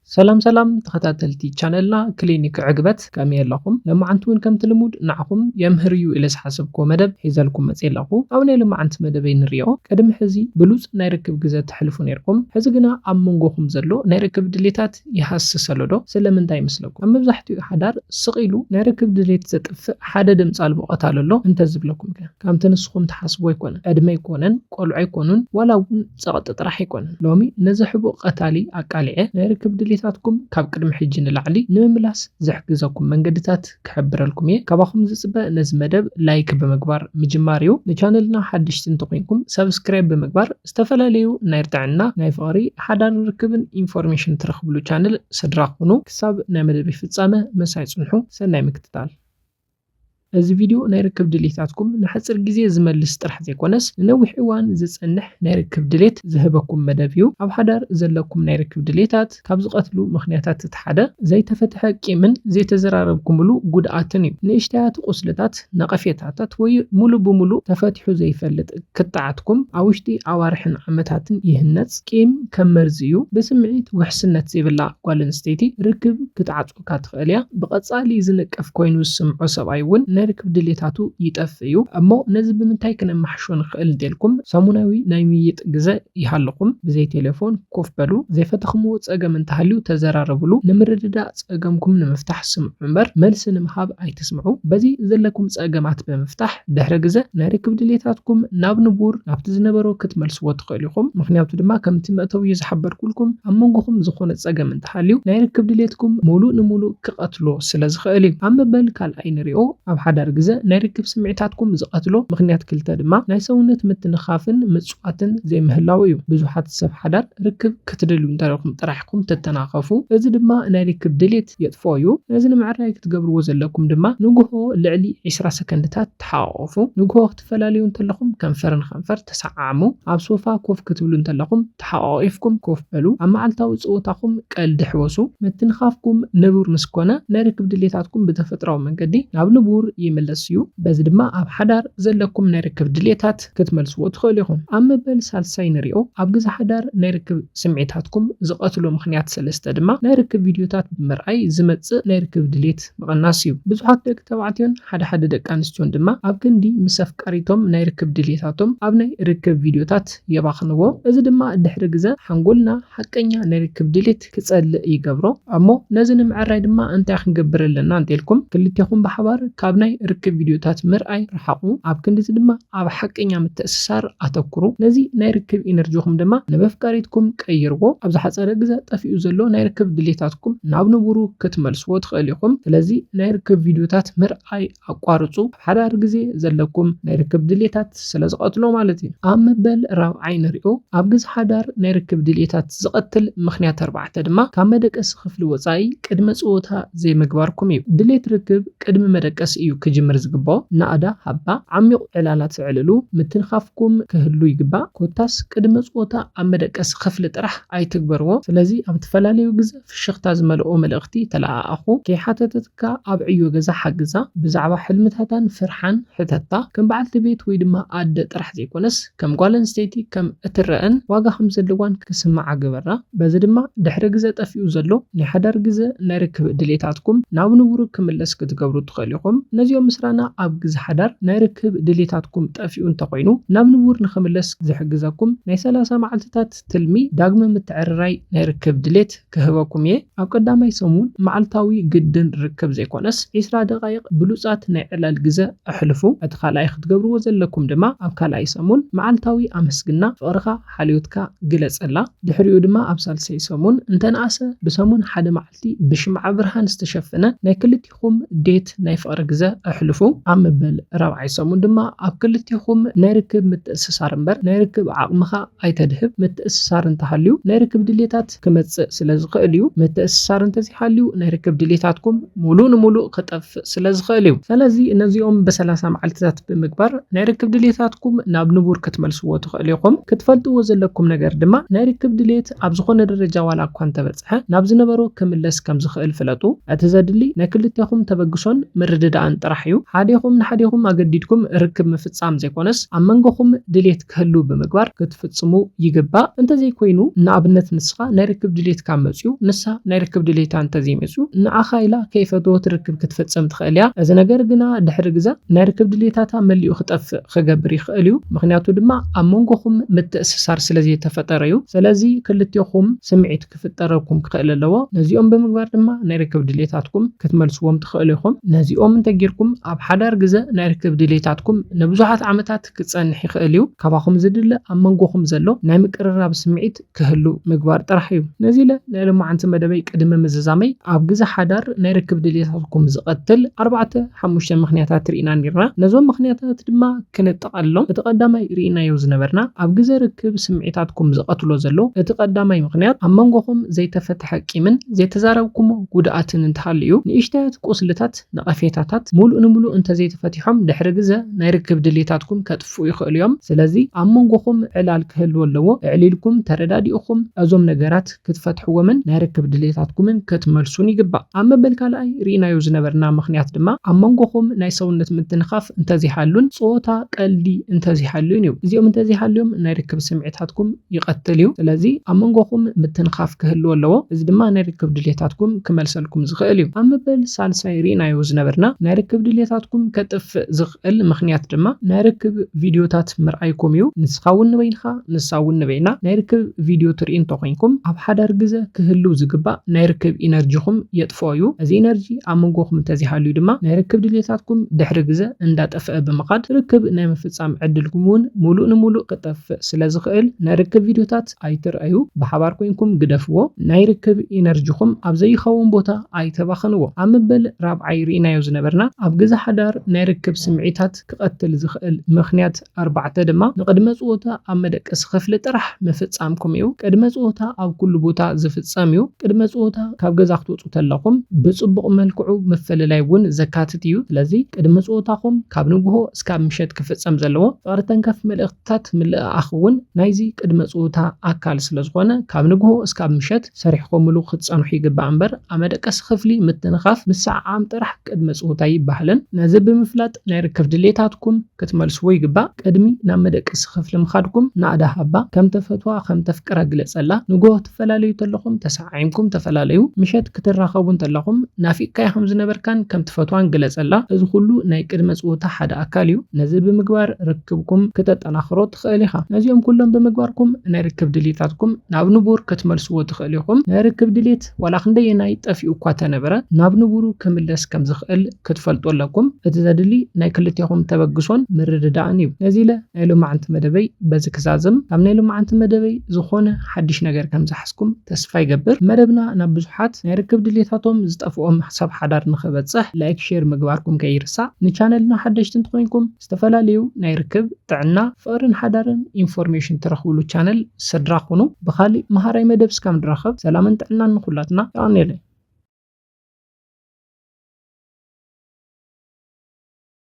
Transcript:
سلام سلام تخاتلتي channelنا كلينيك عقبت كامي لكم لما عنتون كم تلمود نعكم يمهريو إلى حسبكم مدب حيزلكم مسيلكم أو لما عنت مدبين ريو كدم حزي بلوز نيركب جزء تحلفون يركم حزقنا عم منجوكم زلو نيركب دليتات يحسس لدو سلمن داي مسلكم أما بزحتو حدار سقيلو نيركب دليت زتف حدا دم صالبو قتالو انت زبلكم كام تنسخم تحسبوا يكون أدم يكونن قلع يكونن ولا سقط راح يكون لومي نزحبو قتالي أقالعه نيركب دليتاتكم كاب قدم حجي نلعلي نملاس زحجزكم منقدتات كحبرلكم يه كباخم زصبه نز مدب لايك بمقبار مجماريو لچانلنا حدشتن تقينكم سبسكرايب بمقبار استفلاليو نيرتعنا نايفاري حدان ركبن انفورميشن ترخبلو چانل سدراخونو كساب نمدب يفصامه مساي صنحو سناي مكتتال እዚ ቪዲዮ ናይ ርክብ ድሌታትኩም ንሓፅር ግዜ ዝመልስ ጥራሕ ዘይኮነስ ንነዊሕ እዋን ዝጸንሕ ናይ ርክብ ድሌት ዝህበኩም መደብ እዩ ኣብ ሓዳር ዘለኩም ናይ ርክብ ድሌታት ካብ ዝቐትሉ ምኽንያታት እቲ ሓደ ዘይተፈትሐ ቂምን ዘይተዘራረብኩምሉ ጉድኣትን እዩ ንእሽተያት ቁስልታት ነቐፌታታት ወይ ሙሉ ብሙሉ ተፈቲሑ ዘይፈልጥ ክትዓትኩም ኣብ ውሽጢ ኣዋርሕን ዓመታትን ይህነፅ ቂም ከም መርዚ እዩ ብስምዒት ውሕስነት ዘይብላ ጓል ኣንስተይቲ ርክብ ክትዓጽካ ትኽእል እያ ብቐጻሊ ዝንቀፍ ኮይኑ ዝስምዖ ሰብኣይ እውን نركب دليتاتو يطفيو اما نزي بمنتاي كنمحشو نخእል ديلكم سموناوي ناي مييط غزا يحلقم بزي تليفون كوف بلو زي فتخمو صقم انتحليو تزراربلو نمرددا صقمكم نمفتح سمع منبر ملس نمحاب اي تسمعو بزي زلكم صقمات بمفتح دحر غزا نركب دليتاتكم ناب نبور نابت زنبرو كتملسو تخيلكم مخنياتو دما كمتي ماتو يزحبركلكم امنغكم زخونه صقم انتحليو نركب دليتكم مولو نمولو كقتلو سلازخيلي ام بل كال اينريو ኣብ ሓዳር ግዜ ናይ ርክብ ስምዒታትኩም ዝቐትሎ ምኽንያት ክልተ ድማ ናይ ሰውነት ምትንኻፍን ምጽዋትን ዘይምህላው እዩ ብዙሓት ሰብ ሓዳር ርክብ ክትደልዩ እንተረኹም ጥራሕኩም ተተናኸፉ እዚ ድማ ናይ ርክብ ድሌት የጥፍኦ እዩ ነዚ ንምዕራይ ክትገብርዎ ዘለኩም ድማ ንግሆ ልዕሊ 20 ሰከንድታት ተሓቋቁፉ ንግሆ ክትፈላለዩ እንተለኹም ከንፈርን ከንፈር ተሰዓዓሙ ኣብ ሶፋ ኮፍ ክትብሉ እንተለኹም ተሓቋቂፍኩም ኮፍ በሉ ኣብ መዓልታዊ ጽወታኩም ቀልዲ ሕወሱ ምትንኻፍኩም ንቡር ምስኮነ ናይ ርክብ ድሌታትኩም ብተፈጥሯዊ መንገዲ ናብ ንቡር يملسيو بس دما اب حدار زلكم نركب دليتات كتملسو تخليكم اما بل سالساي نريو اب غز حدار نركب سمعيتاتكم زقتلو مخنيات سلسته دما نركب فيديوتات بمرأي زمص نركب دليت مقناسيو بزحات دك تبعتين حد دك انستون دما اب كندي مسفقريتهم نركب دليتاتهم اب نركب فيديوتات يباخنو از دما دحر غزا حنقولنا حقኛ نركب دليت كصل يغبرو امو نزن معراي دما انت خنغبرلنا انتلكم كلتيكم بحبار كابناي ركب فيديوتات مرأي رحقو عب كندز دما عب حقኛ متأسسار أتكرو نزي ناي ركب إنرجوكم دما نبفكاريتكم كأيرغو عبز حصر غزا طفيو زلو ناي ركب دليتاتكم ناب نبورو كتملسو تخليكم تلازي ناي ركب فيديوتات مرأي أقارصو حدار غزي زلكم ناي ركب دليتات سلازقتلو مالتي أما بل رابعي نريو عبز حدار ناي ركب دليتات زقتل مخنيات 4 دما كامدك اسخفل وصاي قدم صوتا زي مغباركم يو دليت ركب قدم مدقس እዩ ክጅምር ዝግባው ናኣዳ ሃባ ዓሚቕ ዕላላት ዝዕልሉ ምትንኻፍኩም ክህሉ ይግባ ኮታስ ቅድመ ጾታ ኣብ መደቀስ ክፍሊ ጥራሕ ኣይትግበርዎ ስለዚ ኣብ ተፈላለዩ ግዜ ፍሽኽታ ዝመልኦ መልእኽቲ ተለኣኣኹ ከይሓተተትካ ኣብ ዕዮ ገዛ ሓግዛ ብዛዕባ ሕልምታታን ፍርሓን ሕተታ ከም በዓልቲ ቤት ወይ ድማ ኣደ ጥራሕ ዘይኮነስ ከም ጓል ኣንስተይቲ ከም እትረአን ዋጋ ከም ዘለዋን ክስማዓ ግበራ በዚ ድማ ድሕሪ ግዜ ጠፊኡ ዘሎ ናይ ሓዳር ግዜ ናይ ርክብ ድሌታትኩም ናብ ንቡር ክምለስ ክትገብሩ ትኽእልኩም ነዚኦም ምስራና ኣብ ግዜ ሓዳር ናይ ርክብ ድሌታትኩም ጠፊኡ እንተኮይኑ ናብ ንቡር ንኽምለስ ዝሕግዘኩም ናይ 30 መዓልትታት ትልሚ ዳግመ ምትዕርራይ ናይ ርክብ ድሌት ክህበኩም እየ ኣብ ቀዳማይ ሰሙን መዓልታዊ ግድን ርክብ ዘይኮነስ 20 ደቂቕ ብሉጻት ናይ ዕላል ግዜ ኣሕልፉ እቲ ካልኣይ ክትገብርዎ ዘለኩም ድማ ኣብ ካልኣይ ሰሙን መዓልታዊ ኣመስግና ፍቕርኻ ሓልዮትካ ግለጸላ ድሕሪኡ ድማ ኣብ ሳልሳይ ሰሙን እንተነኣሰ ብሰሙን ሓደ መዓልቲ ብሽምዓ ብርሃን ዝተሸፈነ ናይ ክልቲኹም ዴት ናይ ፍቕሪ ግዜ أحلفو عم بل رابعي سمون دما أب كلتيكم نركب متأسسار امبر نركب عقمخا أي تدهب متأسسار انتحليو نركب دليتات كمت سلازغاليو متأسسار انتزي حليو نركب دليتاتكم مولو قطف سلازغاليو سلازي نزيوم بسلاسة معلتات بمقبر نركب دليتاتكم ناب نبور كتملسوا تخليكم كتفلتو وزلكم نجر دما نركب دليت أبزخون الرجا ولا كوان تبصحة نابز نبرو كملس كم زخال فلاتو أتزادلي نكلتيكم تبقشون مردد أنت ጥራሕ እዩ ሓዲኹም ንሓዲኹም ኣገዲድኩም ርክብ ምፍጻም ዘይኮነስ ኣብ መንጎኹም ድሌት ክህሉ ብምግባር ክትፍጽሙ ይግባእ እንተዘይኮይኑ ንኣብነት ንስኻ ናይ ርክብ ድሌትካ መጽኡ ንሳ ናይ ርክብ ድሌታ እንተዘይመጽኡ ንዓኻ ኢላ ከይፈትወት ርክብ ክትፍጽም ትኽእል እያ እዚ ነገር ግና ድሕሪ ግዜ ናይ ርክብ ድሌታታ መሊኡ ክጠፍእ ክገብር ይኽእል እዩ ምክንያቱ ድማ ኣብ መንጎኹም ምትእስሳር ስለዘይተፈጠረ እዩ ስለዚ ክልቲኹም ስምዒት ክፍጠረኩም ክኽእል ኣለዎ ነዚኦም ብምግባር ድማ ናይ ርክብ ድሌታትኩም ክትመልስዎም ትኽእሉ ኢኹም ነዚኦም እንተጌርኩም ኣብ ሓዳር ግዜ ናይ ርክብ ድሌታትኩም ንብዙሓት ዓመታት ክጸንሕ ይኽእል እዩ ካባኹም ዝድለ ኣብ መንጎኹም ዘሎ ናይ ምቅርራብ ስምዒት ክህሉ ምግባር ጥራሕ እዩ ነዚ ናይ ሎማዓንቲ መደበይ ቅድመ ምዝዛመይ ኣብ ግዜ ሓዳር ናይ ርክብ ድሌታትኩም ዝቐትል 4-5 ምኽንያታት ርኢና ነርና ነዞም ምኽንያታት ድማ ክንጠቕልሎም እቲ ቀዳማይ ርኢናዮ ዝነበርና ኣብ ግዜ ርክብ ስምዒታትኩም ዝቐትሎ ዘሎ እቲ ቀዳማይ ምኽንያት ኣብ መንጎኹም ዘይተፈትሐ ቂምን ዘይተዛረብኩሞ ጉድኣትን እንተሃልዩ ንእሽተያት ቁስልታት ነቐፌታታት ሙሉእ ንሙሉእ እንተዘይተፈቲሖም ድሕሪ ግዜ ናይ ርክብ ድሌታትኩም ከጥፍኡ ይኽእሉ እዮም ስለዚ ኣብ መንጎኹም ዕላል ክህልዎ ኣለዎ ዕሊልኩም ተረዳዲኡኹም እዞም ነገራት ክትፈትሕዎምን ናይ ርክብ ድሌታትኩምን ክትመልሱን ይግባእ ኣብ መበል ካልኣይ ርኢናዮ ዝነበርና ምኽንያት ድማ ኣብ መንጎኹም ናይ ሰውነት ምትንኻፍ እንተዘይሃሉን ጾታ ቀልዲ እንተዘይሃሉን እዩ እዚኦም እንተዘይሃልዮም ናይ ርክብ ስምዒታትኩም ይቐትል እዩ ስለዚ ኣብ መንጎኹም ምትንኻፍ ክህልዎ ኣለዎ እዚ ድማ ናይ ርክብ ድሌታትኩም ክመልሰልኩም ዝኽእል እዩ ኣብ መበል ሳልሳይ ርኢናዮ ዝነበርና ናይ ርክብ ድሌታትኩም ከጥፍእ ዝኽእል ምኽንያት ድማ ናይ ርክብ ቪድዮታት ምርኣይኩም እዩ ንስኻ እውን ንበይንኻ ንሳ እውን ንበይና ናይ ርክብ ቪድዮ ትርኢ እንተኮይንኩም ኣብ ሓዳር ግዜ ክህሉ ዝግባእ ናይ ርክብ ኢነርጂኹም የጥፍኦ እዩ እዚ ኢነርጂ ኣብ መንጎኹም እንተዘይሃልዩ ድማ ናይ ርክብ ድሌታትኩም ድሕሪ ግዜ እንዳጠፍአ ብምኻድ ርክብ ናይ ምፍጻም ዕድልኩም እውን ሙሉእ ንሙሉእ ክጠፍእ ስለዝኽእል ናይ ርክብ ቪድዮታት ኣይትርአዩ ብሓባር ኮይንኩም ግደፍዎ ናይ ርክብ ኢነርጂኹም ኣብ ዘይኸውን ቦታ ኣይተባኽንዎ ኣብ መበል ራብዓይ ርኢናዮ ዝነበርና ኣብ ግዜ ሓዳር ናይ ርክብ ስምዒታት ክቐትል ዝኽእል ምኽንያት 4 ድማ ንቅድመ ጾታ ኣብ መደቀሲ ክፍሊ ጥራሕ ምፍጻምኩም እዩ ቅድመ ጾታ ኣብ ኩሉ ቦታ ዝፍጸም እዩ ቅድመ ጾታ ካብ ገዛ ክትወጹ ተለኹም ብጽቡቕ መልክዑ ምፍልላይ እውን ዘካትት እዩ ስለዚ ቅድመ ጾታኹም ካብ ንግሆ እስካብ ምሸት ክፍጸም ዘለዎ ፍቕሪ ተንከፍ መልእኽትታት ምልእኣኽ እውን ናይዚ ቅድመ ጾታ ኣካል ስለዝኾነ ካብ ንግሆ እስካብ ምሸት ሰሪሕኩምሉ ክትጸንሑ ይግባእ እምበር ኣብ መደቀሲ ክፍሊ ምትንኻፍ ምስዓዓም ጥራሕ ቅድመ ጾታ ይባሃልን ነዚ ብምፍላጥ ናይ ርክብ ድሌታትኩም ክትመልስዎ ይግባእ ቅድሚ ናብ መደቀሲ ክፍሊ ምኻድኩም ናእዳ ሃባ ከም ተፈትዋ ከም ተፍቅራ ግለጸላ ንግሆ ትፈላለዩ ተለኹም ተሰዓዒምኩም ተፈላለዩ ምሸት ክትራኸቡ ተለኹም ናፊቅካይ ከም ዝነበርካን ከም ትፈትዋን ግለጸላ እዚ ኩሉ ናይ ቅድመ ጾታ ሓደ ኣካል እዩ ነዚ ብምግባር ርክብኩም ክተጠናኽሮ ትኽእል ኢኻ ነዚኦም ኩሎም ብምግባርኩም ናይ ርክብ ድሌታትኩም ናብ ንቡር ክትመልስዎ ትኽእል ኢኹም ናይ ርክብ ድሌት ዋላ ክንደየናይ ጠፊኡ እኳ ተነበረ ናብ ንቡሩ ክምለስ ከም ዝኽእል ክትፈልጡ ኣለኩም እቲ ዘድሊ ናይ ክልቲኹም ተበግሶን ምርድዳእን እዩ ነዚ ናይ ሎማዓንቲ መደበይ በዚ ክዛዝም ካብ ናይ ሎማዓንቲ መደበይ ዝኾነ ሓድሽ ነገር ከም ዝሓስኩም ተስፋ ይገብር መደብና ናብ ብዙሓት ናይ ርክብ ድሌታቶም ዝጠፍኦም ሰብ ሓዳር ንኽበጽሕ ላይክ ሼር ምግባርኩም ከይርሳዕ ንቻነልና ሓደሽቲ እንትኮንኩም ዝተፈላለዩ ናይ ርክብ ጥዕና ፍቕርን ሓዳርን ኢንፎርሜሽን ትረኽብሉ ቻነል ስድራኹኑ ብኻሊእ መሃራይ መደብ እስካብ ንራኸብ ሰላምን ጥዕናን ንኹላትና ይቐኒየለይ